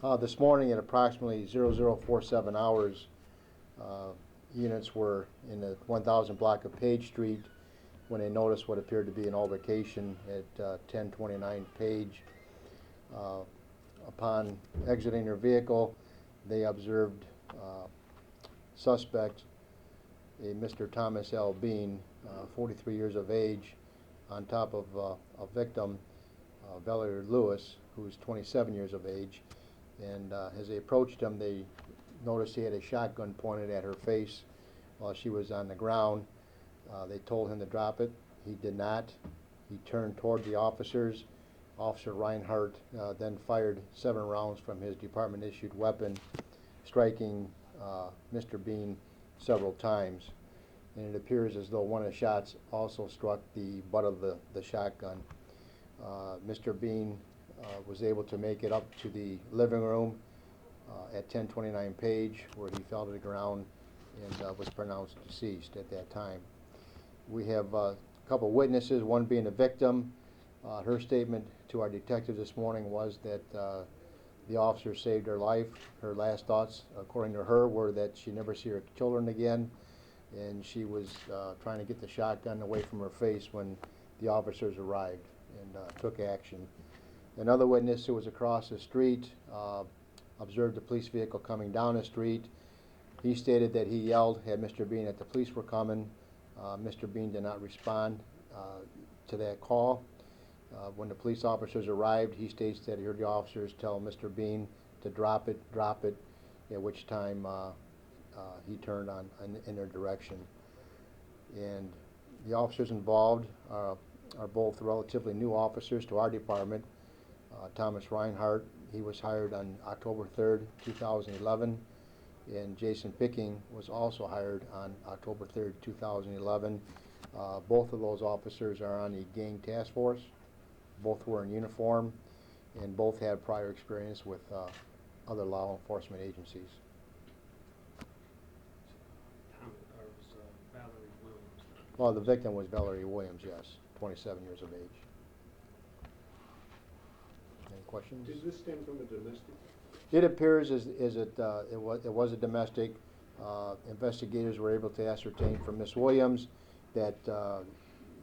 This morning at approximately 0047 hours, units were in the 1000 block of Page Street when they noticed what appeared to be an altercation at 1029 Page. Upon exiting their vehicle, they observed suspect, a Mr. Thomas L. Bean, 43 years of age, on top of a victim, Valerie Lewis, who's 27 years of age. And as they approached him, they noticed he had a shotgun pointed at her face while she was on the ground. They told him to drop it. He did not. He turned toward the officers. Officer Reinhardt then fired 7 rounds from his department-issued weapon, striking Mr. Bean several times. And it appears as though one of the shots also struck the butt of the shotgun. Mr. Bean was able to make it up to the living room at 1029 Page, where he fell to the ground and was pronounced deceased at that time. We have a couple witnesses, one being the victim. Her statement to our detective this morning was that the officer saved her life. Her last thoughts, according to her, were that she'd never see her children again, and she was trying to get the shotgun away from her face when the officers arrived and took action. Another witness who was across the street observed the police vehicle coming down the street. He stated that he yelled at Mr. Bean that the police were coming. Mr. Bean did not respond to that call. When the police officers arrived, he states that he heard the officers tell Mr. Bean to drop it, at which time he turned in their direction. And the officers involved are both relatively new officers to our department. Thomas Reinhardt, he was hired on October 3rd, 2011, and Jason Picking was also hired on October 3rd, 2011. Both of those officers are on the gang task force. Both were in uniform, and both had prior experience with other law enforcement agencies. Valerie Williams. Well, the victim was Valerie Williams, yes, 27 years of age. Any questions? Did this stem from a domestic? It appears it was a domestic. Investigators were able to ascertain from Miss Williams that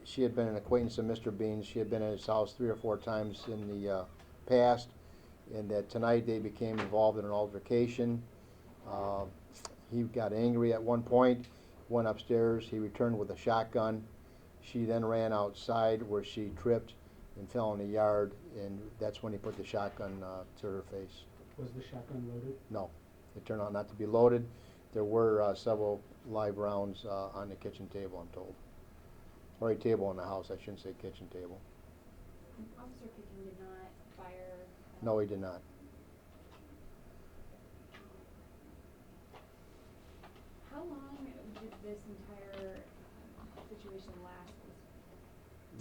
she had been an acquaintance of Mr. Bean's. She had been at his house 3 or 4 times in the past, and that tonight they became involved in an altercation. He got angry at one point, went upstairs. He returned with a shotgun. She then ran outside, where she tripped and fell in the yard, and that's when he put the shotgun to her face. Was the shotgun loaded? No, it turned out not to be loaded. There were several live rounds on the kitchen table, I'm told. Or a table in the house, I shouldn't say kitchen table. Officer Picking did not fire? No, he did not. How long did this entire situation last?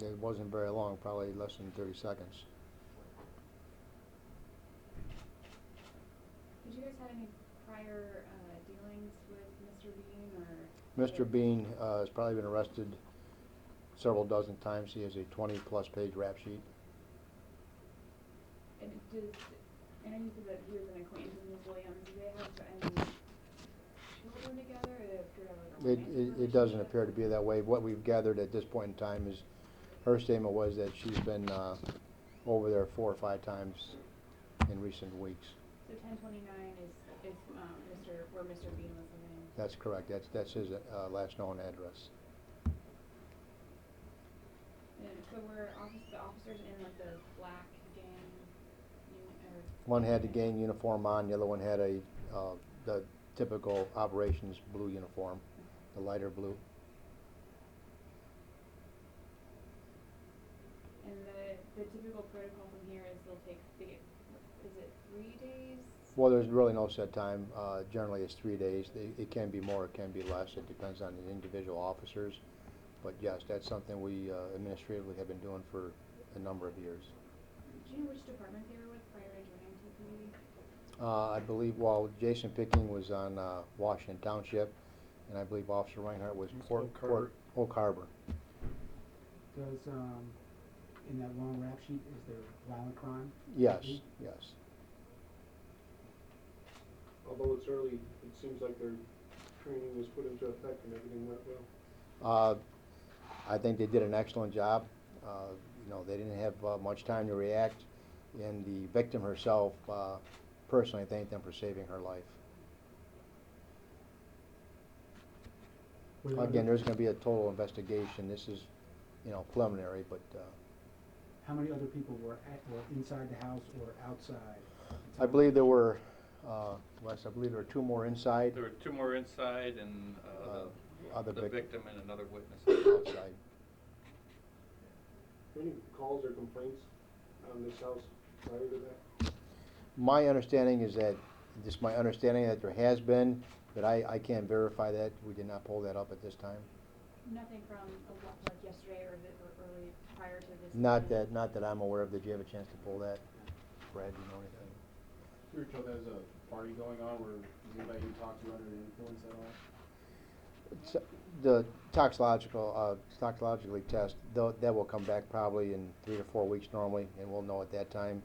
It wasn't very long, probably less than 30 seconds. Did you guys have any prior dealings with Mr. Bean, or? Mr. Bean has probably been arrested several dozen times. He has a 20-plus page rap sheet. And I know you said that he was an acquaintance with Ms. Williams. Do they have any children together? Or do they appear to have like a romantic It doesn't relationship? appear to be that way. What we've gathered at this point in time is her statement was that she's been over there 4 or 5 times in recent weeks. So 1029 is where Mr. Bean was living? That's correct. That's his last known address. And so were the officers in like the black gang unit? One had the gang uniform on, the other one had the typical operations blue uniform, the lighter blue. And the typical protocol from here is is it 3 days? Well, there's really no set time. Generally, it's 3 days. It can be more, it can be less. It depends on the individual officers. But yes, that's something we administratively have been doing for a number of years. Do you know which department they were with prior to joining TPD? I believe, well, Jason Picking was on Washington Township, and I believe Officer Reinhardt was Oak Harbor. Does, in that long rap sheet, is there violent crime? Yes, yes. although it's early, it seems like their training was put into effect and everything went well. I think they did an excellent job. You know, they didn't have much time to react, and the victim herself personally thanked them for saving her life. Were there Again, other- there's going to be a total investigation. This is, you know, preliminary, but How many other people were inside the house or outside? I believe there were, Wes, I believe there were 2 more inside. There were 2 more inside and Other the victim. victim and another witness. Outside. Any calls or complaints on this house prior to that? My understanding is that, just my understanding that there has been, but I can't verify that. We did not pull that up at this time. Nothing from like yesterday or early prior to this? Not incident? that I'm aware of. Did you have a chance to pull that? Brad, you know anything? We were told there was a party going on where anybody you talked to under the influence at all? The toxicologically test, that will come back probably in 3 to 4 weeks normally, and we'll know at that time.